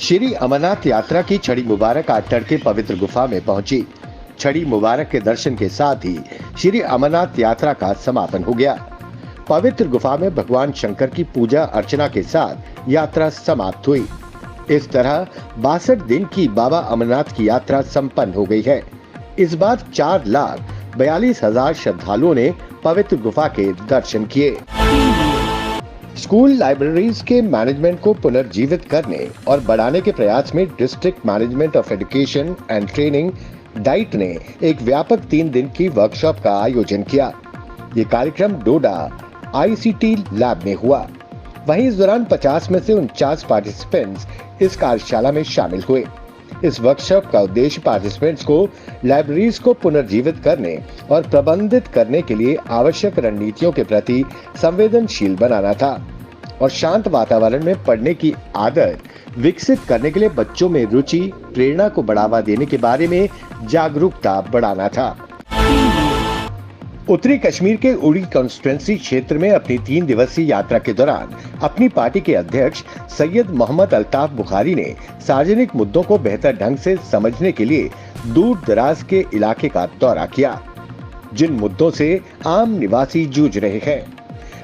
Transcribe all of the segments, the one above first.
श्री अमरनाथ यात्रा की छड़ी मुबारक आज तड़के पवित्र गुफा में पहुंची। छड़ी मुबारक के दर्शन के साथ ही श्री अमरनाथ यात्रा का समापन हो गया। पवित्र गुफा में भगवान शंकर की पूजा अर्चना के साथ यात्रा समाप्त हुई। इस तरह 62 दिन की बाबा अमरनाथ की यात्रा संपन्न हो गई है। इस बार 4,42,000 श्रद्धालुओं ने पवित्र गुफा के दर्शन किए। स्कूल लाइब्रेरीज के मैनेजमेंट को पुनर्जीवित करने और बढ़ाने के प्रयास में district management of education and training diet ने एक व्यापक 3 दिन की वर्कशॉप का आयोजन किया। ये कार्यक्रम डोडा ICT लैब में हुआ। वहीं इस दौरान 50 में से 49 पार्टिसिपेंट्स इस कार्यशाला में शामिल हुए। इस वर्कशॉप का उद्देश्य पार्टिसिपेंट्स को लाइब्रेरीज को पुनर्जीवित करने और प्रबंधित करने के लिए आवश्यक रणनीतियों के प्रति संवेदनशील बनाना था और शांत वातावरण में पढ़ने की आदत विकसित करने के लिए बच्चों में रुचि, प्रेरणा को बढ़ावा देने के बारे में जागरूकता बढ़ाना था। उत्तरी कश्मीर के उड़ी कॉन्स्टिट्यूएंसी क्षेत्र में अपनी 3 दिवसीय यात्रा के दौरान अपनी पार्टी के अध्यक्ष सैयद मोहम्मद अल्ताफ बुखारी ने सार्वजनिक मुद्दों को बेहतर ढंग से समझने के लिए दूर दराज के इलाके का दौरा किया, जिन मुद्दों से आम निवासी जूझ रहे हैं।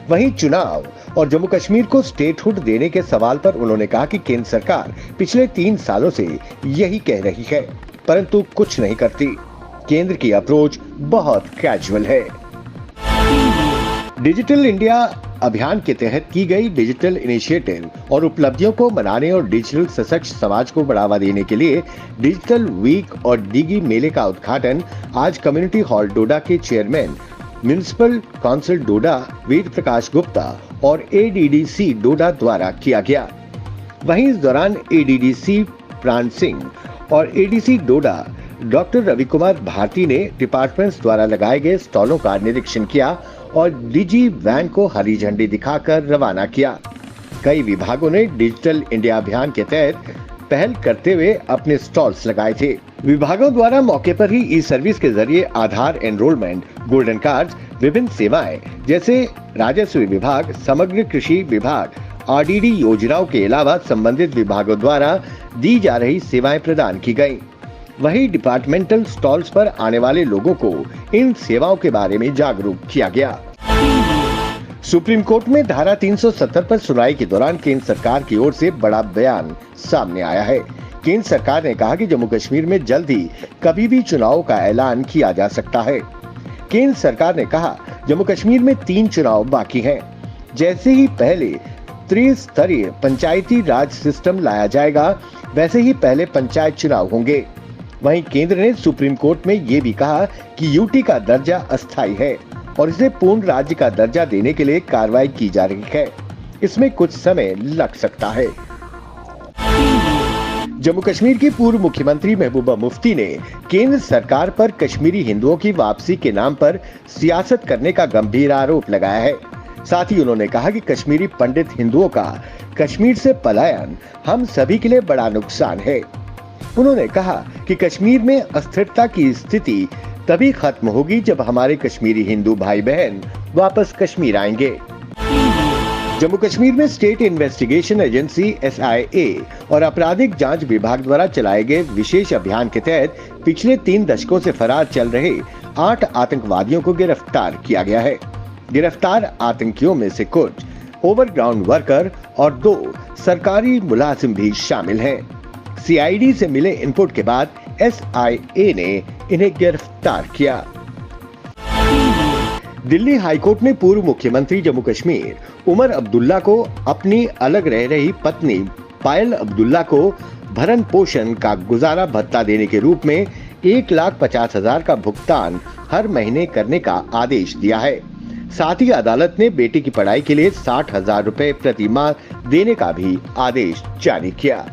वहीं चुनाव और जम्मू कश्मीर को स्टेटहुड देने के सवाल पर उन्होंने कहा कि केंद्र सरकार पिछले 3 सालों से यही कह रही है, परंतु कुछ नहीं करती। केंद्र की अप्रोच बहुत कैजुअल है। डिजिटल इंडिया अभियान के तहत की गई डिजिटल इनिशिएटिव और उपलब्धियों को मनाने और डिजिटल सशक्त समाज को बढ़ावा देने के लिए डिजिटल वीक और डिगी मेले का उद्घाटन आज कम्युनिटी हॉल डोडा के चेयरमैन म्युनिसिपल काउंसिल डोडा वेद प्रकाश गुप्ता और ADDC डोडा द्वारा किया गया। वहीं इस दौरान ADDC प्राण सिंह और ADC डोडा डॉक्टर रवि कुमार भारती ने डिपार्टमेंट्स द्वारा लगाए गए स्टॉलों का निरीक्षण किया और डिजी वैन को हरी झंडी दिखाकर रवाना किया। कई विभागों ने डिजिटल इंडिया अभियान के तहत पहल करते हुए अपने स्टॉल्स लगाए थे। विभागों द्वारा मौके पर ही ई सर्विस के जरिए आधार एनरोलमेंट, गोल्डन कार्ड, विभिन्न सेवाएं जैसे राजस्व विभाग, समग्र कृषि विभाग, RDD योजनाओं के अलावा संबंधित विभागों द्वारा दी जा रही सेवाएं प्रदान की गयी। वहीं डिपार्टमेंटल स्टॉल्स पर आने वाले लोगों को इन सेवाओं के बारे में जागरूक किया गया। सुप्रीम कोर्ट में धारा 370 पर सुनवाई के दौरान केंद्र सरकार की ओर से बड़ा बयान सामने आया है। केंद्र सरकार ने कहा कि जम्मू कश्मीर में जल्द ही कभी भी चुनाव का ऐलान किया जा सकता है। केंद्र सरकार ने कहा जम्मू कश्मीर में 3 चुनाव बाकी हैं। जैसे ही पहले त्रिस्तरीय पंचायती राज सिस्टम लाया जाएगा, वैसे ही पहले पंचायत चुनाव होंगे। वहीं केंद्र ने सुप्रीम कोर्ट में ये भी कहा कि यूटी का दर्जा अस्थायी है और इसे पूर्ण राज्य का दर्जा देने के लिए कार्रवाई की जा रही है। इसमें कुछ समय लग सकता है। जम्मू कश्मीर की पूर्व मुख्यमंत्री महबूबा मुफ्ती ने केंद्र सरकार पर कश्मीरी हिंदुओं की वापसी के नाम पर सियासत करने का गंभीर आरोप लगाया है। साथ ही उन्होंने कहा कि कश्मीरी पंडित हिंदुओं का कश्मीर से पलायन हम सभी के लिए बड़ा नुकसान है। उन्होंने कहा कि कश्मीर में अस्थिरता की स्थिति तभी खत्म होगी जब हमारे कश्मीरी हिंदू भाई बहन वापस कश्मीर आएंगे। जम्मू कश्मीर में स्टेट इन्वेस्टिगेशन एजेंसी SIA और आपराधिक जांच विभाग द्वारा चलाए गए विशेष अभियान के तहत पिछले 3 दशकों से फरार चल रहे 8 आतंकवादियों को गिरफ्तार किया गया है। गिरफ्तार आतंकियों में से कुछ ओवरग्राउंड वर्कर और 2 सरकारी मुलाजिम भी शामिल हैं। CID से मिले इनपुट के बाद SIA ने इन्हें गिरफ्तार किया। दिल्ली हाईकोर्ट ने पूर्व मुख्यमंत्री जम्मू कश्मीर उमर अब्दुल्ला को अपनी अलग रह रही पत्नी पायल अब्दुल्ला को भरण पोषण का गुजारा भत्ता देने के रूप में 1,50,000 का भुगतान हर महीने करने का आदेश दिया है। साथ ही अदालत ने बेटी की पढ़ाई के लिए 60,000 रुपए प्रति माह देने का भी आदेश जारी किया।